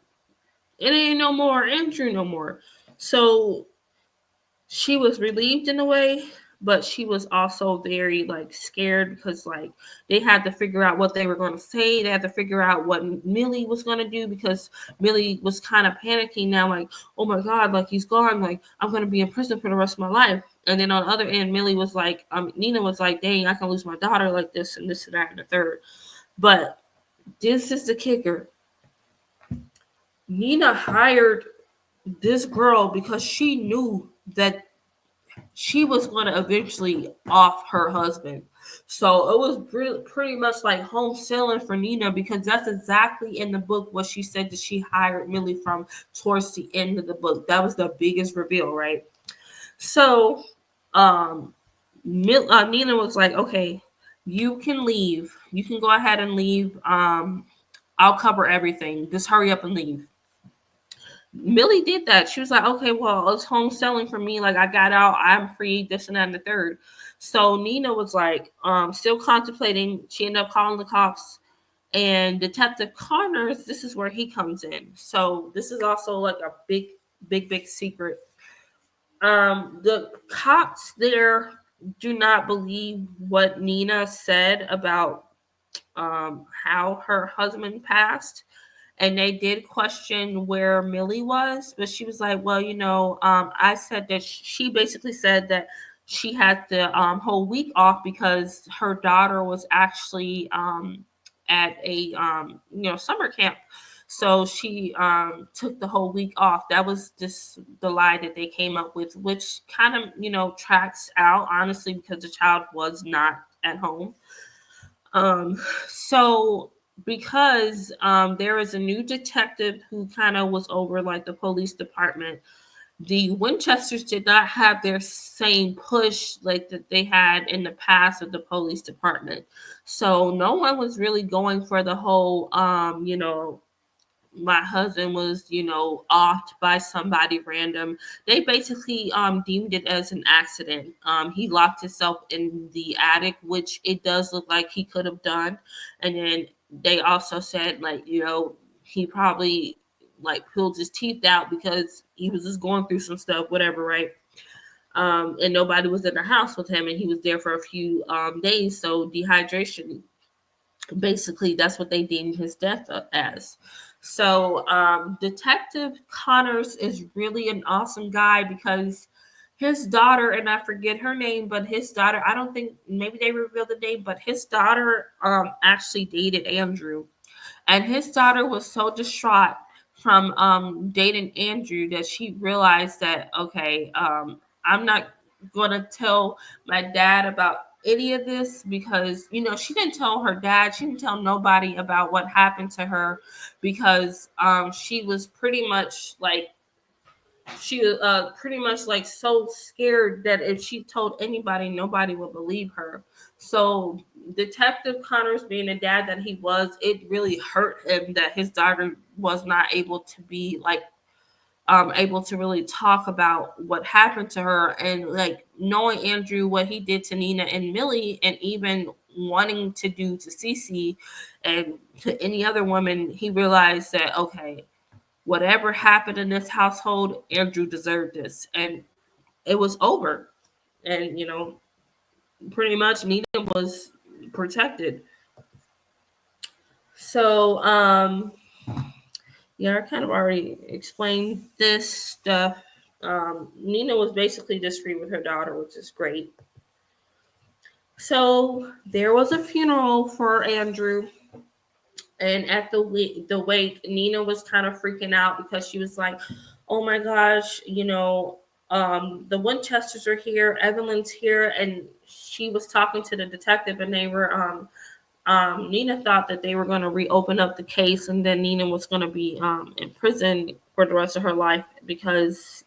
it ain't no more Andrew no more. So she was relieved in a way, but she was also very like scared, because like they had to figure out what they were going to say. They had to figure out what Millie was going to do, because Millie was kind of panicking now, like, oh my god, like he's gone, like I'm going to be in prison for the rest of my life. And then on the other end, Millie was like, Nina was like, dang, I can lose my daughter like this and this and that and the third. But this is the kicker. Nina hired this girl because she knew that she was going to eventually off her husband. So it was pretty much like home selling for Nina, because that's exactly in the book what she said that she hired Millie from towards the end of the book. That was the biggest reveal, right? So Nina was like, okay, you can leave. You can go ahead and leave. I'll cover everything. Just hurry up and leave. Millie did that. She was like, okay, well, it's home selling for me. Like, I got out, I'm free, this and that and the third. So Nina was like, still contemplating. She ended up calling the cops. And Detective Connors, this is where he comes in. So this is also like a big secret. The cops there do not believe what Nina said about how her husband passed, and they did question where Millie was, but she was like, well, I said that she basically said that she had the whole week off because her daughter was actually at a summer camp. So she took the whole week off. That was just the lie that they came up with, which kind of tracks out, honestly, because the child was not at home. So because there is a new detective who kind of was over like the police department, the Winchesters did not have their same push like that they had in the past of the police department. So no one was really going for the whole my husband was, offed by somebody random. They basically deemed it as an accident. He locked himself in the attic, which it does look like he could have done. And then they also said, like, he probably like pulled his teeth out because he was just going through some stuff, whatever, right? And nobody was in the house with him, and he was there for a few days. So dehydration, basically, that's what they deemed his death as. So Detective Connors is really an awesome guy, because his daughter, and I forget her name, but his daughter, I don't think, maybe they revealed the name, but his daughter actually dated Andrew. And his daughter was so distraught from dating Andrew that she realized that, okay, I'm not going to tell my dad about any of this because, she didn't tell her dad, she didn't tell nobody about what happened to her because she was pretty much like so scared that if she told anybody, nobody would believe her. So Detective Connors, being the dad that he was, it really hurt him that his daughter was not able to be like able to really talk about what happened to her, and like knowing Andrew, what he did to Nina and Millie, and even wanting to do to Cece and to any other woman, he realized that, okay, whatever happened in this household, Andrew deserved this. And it was over. And, pretty much Nina was protected. So, yeah, I kind of already explained this stuff. Nina was basically discreet with her daughter, which is great. So there was a funeral for Andrew, and at the wake, Nina was kind of freaking out because she was like, "Oh my gosh, the Winchesters are here, Evelyn's here," and she was talking to the detective, and they were Nina thought that they were going to reopen up the case, and then Nina was going to be in prison for the rest of her life because,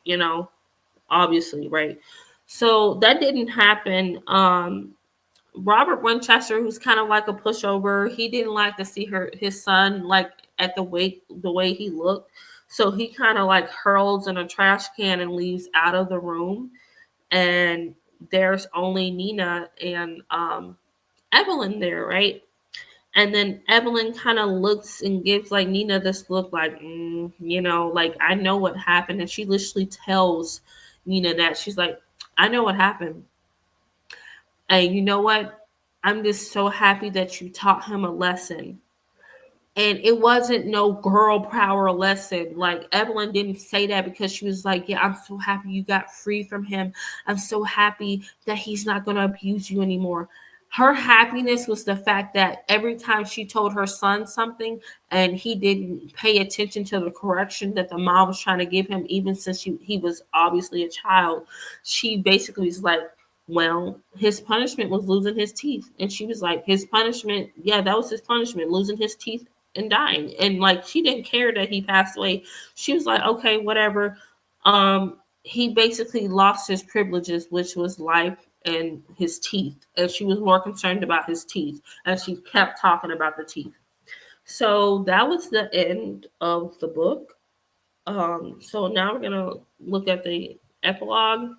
obviously, right? So that didn't happen. Robert Winchester, who's kind of like a pushover, he didn't like to see his son like at the wake the way he looked. So he kind of like hurls in a trash can and leaves out of the room. And there's only Nina and Evelyn there, right? And then Evelyn kind of looks and gives like Nina this look like, like I know what happened. And she literally tells Nina that she's like, I know what happened. And you know what? I'm just so happy that you taught him a lesson. And it wasn't no girl power lesson. Like Evelyn didn't say that because she was like, yeah, I'm so happy you got free from him. I'm so happy that he's not going to abuse you anymore. Her happiness was the fact that every time she told her son something and he didn't pay attention to the correction that the mom was trying to give him, even since he was obviously a child, she basically was like, well, his punishment was losing his teeth. And she was like, his punishment, yeah, that was his punishment, losing his teeth and dying. And like she didn't care that he passed away. She was like, okay, whatever. He basically lost his privileges, which was life and his teeth. And she was more concerned about his teeth. And she kept talking about the teeth. So that was the end of the book. So now we're gonna look at the epilogue.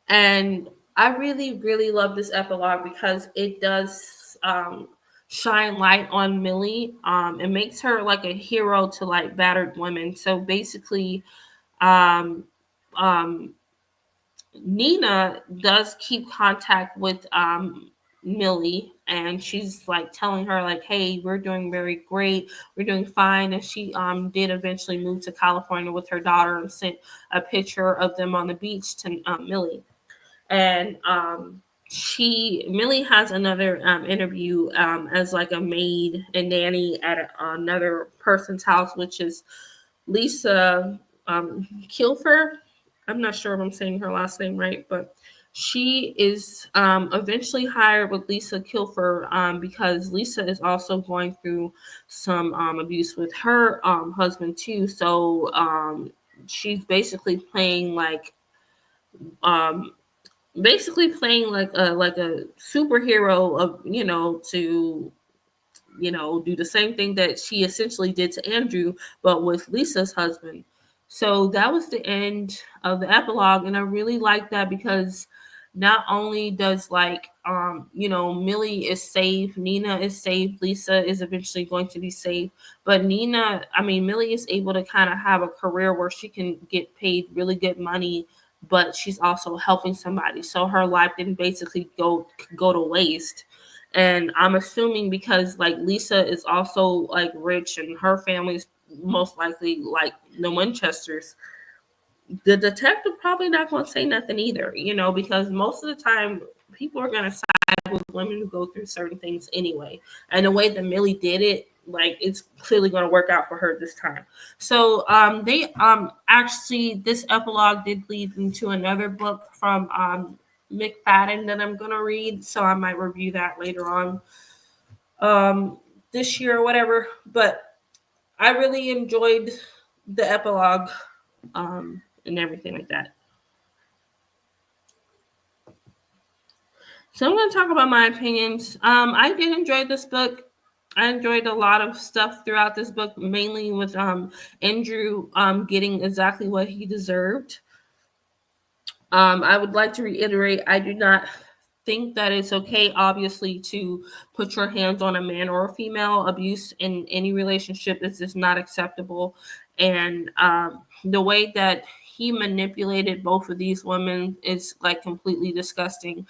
And I really, really love this epilogue because it does shine light on Millie. It makes her like a hero to like battered women. So basically, um, um, Nina does keep contact with Millie, and she's like telling her like, "Hey, we're doing very great. We're doing fine." And she did eventually move to California with her daughter and sent a picture of them on the beach to Millie. And Millie has another interview as like a maid and nanny at another person's house, which is Lisa Kilfer. I'm not sure if I'm saying her last name right, but she is eventually hired with Lisa Kilfer because Lisa is also going through some abuse with her husband too. So she's um, basically playing like a superhero of to do the same thing that she essentially did to Andrew, but with Lisa's husband. So that was the end of the epilogue, and I really like that because not only does Millie is safe, Nina is safe, Lisa is eventually going to be safe, but Millie is able to kind of have a career where she can get paid really good money, but she's also helping somebody. So her life didn't basically go to waste. And I'm assuming because like Lisa is also like rich and her family's most likely like the Winchesters, the detective probably not going to say nothing either, because most of the time people are going to side with women who go through certain things anyway. And the way that Millie did it, like it's clearly going to work out for her this time. So they actually this epilogue did lead into another book from McFadden that I'm gonna read, so I might review that later on um, this year or whatever. But I really enjoyed the epilogue and everything like that. So I'm going to talk about my opinions. I did enjoy this book. I enjoyed a lot of stuff throughout this book, mainly with Andrew getting exactly what he deserved. I would like to reiterate, I do not think that it's okay, obviously, to put your hands on a man or a female. Abuse in any relationship is just not acceptable. And the way that he manipulated both of these women is like completely disgusting.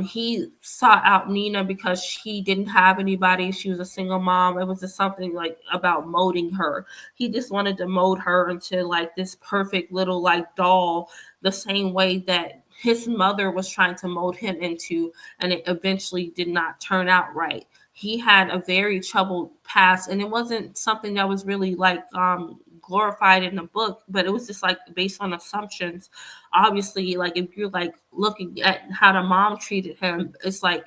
He sought out Nina because she didn't have anybody. She was a single mom. It was just something like about molding her. He just wanted to mold her into like this perfect little like doll, the same way that his mother was trying to mold him into, and it eventually did not turn out right. He had a very troubled past, and it wasn't something that was really like glorified in the book, but it was just like based on assumptions. Obviously, like if you're like looking at how the mom treated him, it's like,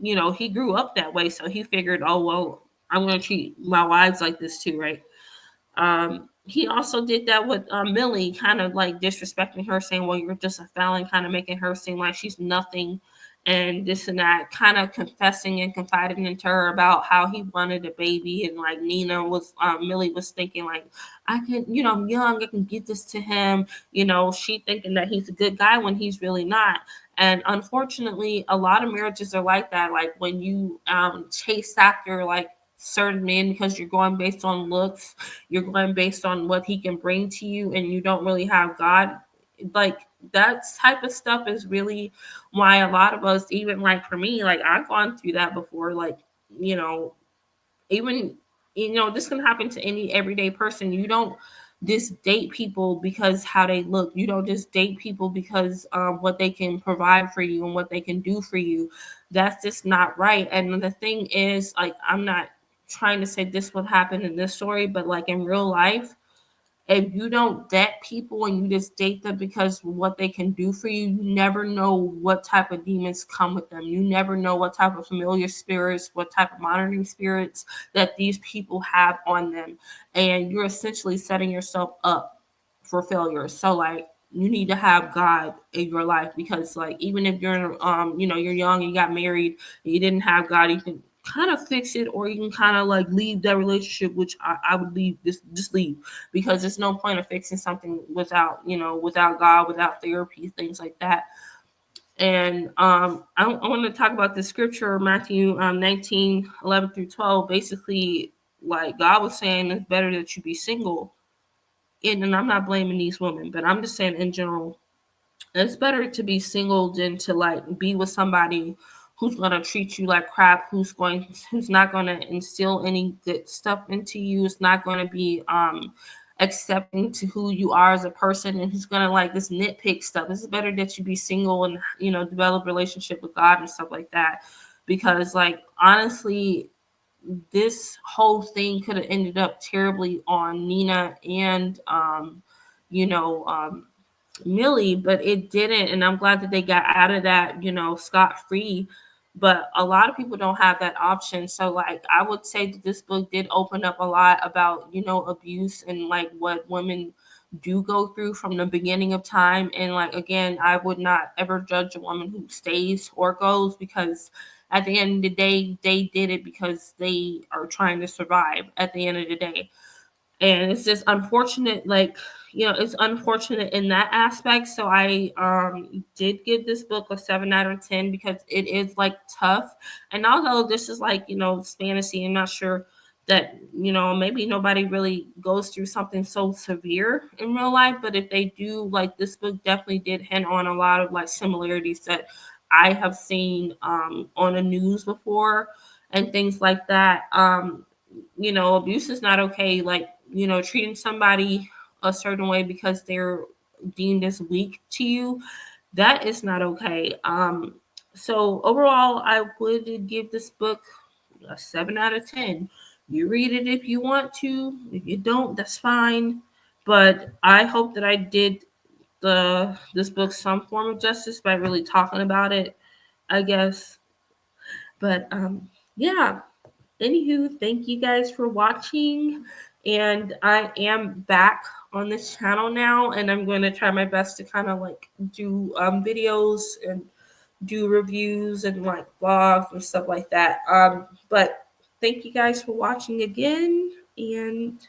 he grew up that way, so he figured, oh well, I'm gonna treat my wives like this too, right? He also did that with Millie, kind of like disrespecting her, saying, well, you're just a felon, kind of making her seem like she's nothing and this and that, kind of confessing and confiding into her about how he wanted a baby. And like Millie was thinking, like, I can, I'm young, I can get this to him. She thinking that he's a good guy when he's really not. And unfortunately, a lot of marriages are like that. Like when you chase after like certain men because you're going based on looks, you're going based on what he can bring to you, and you don't really have God. Like that type of stuff is really why a lot of us, even like for me, like I've gone through that before. Like, you know, even this can happen to any everyday person. You don't just date people because how they look. You don't just date people because what they can provide for you and what they can do for you. That's just not right. And the thing is, like, I'm not trying to say this would happen in this story, but like in real life, if you don't vet people and you just date them because what they can do for you, you never know what type of demons come with them. You never know what type of familiar spirits, what type of monitoring spirits that these people have on them. And you're essentially setting yourself up for failure. So like you need to have God in your life, because like even if you're you're young, you got married, you didn't have God, you can kind of fix it, or you can kind of like leave that relationship, which I would leave, just leave, because there's no point of fixing something without God, without therapy, things like that. And I want to talk about the scripture, Matthew 19:11-12. Basically, like God was saying, it's better that you be single. And I'm not blaming these women, but I'm just saying in general, it's better to be single than to like be with somebody who's gonna treat you like crap, who's not gonna instill any good stuff into you, is not gonna be accepting to who you are as a person, and who's gonna like this nitpick stuff. It's better that you be single and develop a relationship with God and stuff like that. Because like honestly, this whole thing could have ended up terribly on Nina and you know um Millie, but it didn't. And I'm glad that they got out of that, scot free. But a lot of people don't have that option. So, like, I would say that this book did open up a lot about, abuse and like what women do go through from the beginning of time. And, like, again, I would not ever judge a woman who stays or goes, because at the end of the day, they did it because they are trying to survive at the end of the day. And it's just unfortunate, like, it's unfortunate in that aspect. So I did give this book a 7 out of 10, because it is like tough. And although this is like, it's fantasy, I'm not sure that maybe nobody really goes through something so severe in real life, but if they do, like, this book definitely did hint on a lot of like similarities that I have seen on the news before and things like that. Abuse is not okay. Like, treating somebody a certain way because they're deemed as weak to you, that is not okay. So overall, I would give this book a 7 out of 10. You read it if you want to. If you don't, that's fine. But I hope that I did this book some form of justice by really talking about it, I guess. But yeah. Anywho, thank you guys for watching. And I am back on this channel now, and I'm going to try my best to kind of like do videos and do reviews and like vlogs and stuff like that. But thank you guys for watching again, and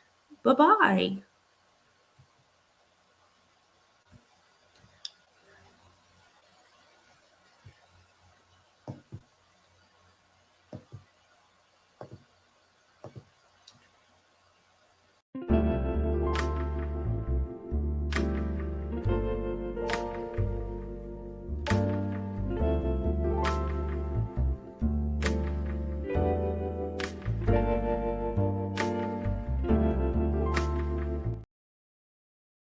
bye bye.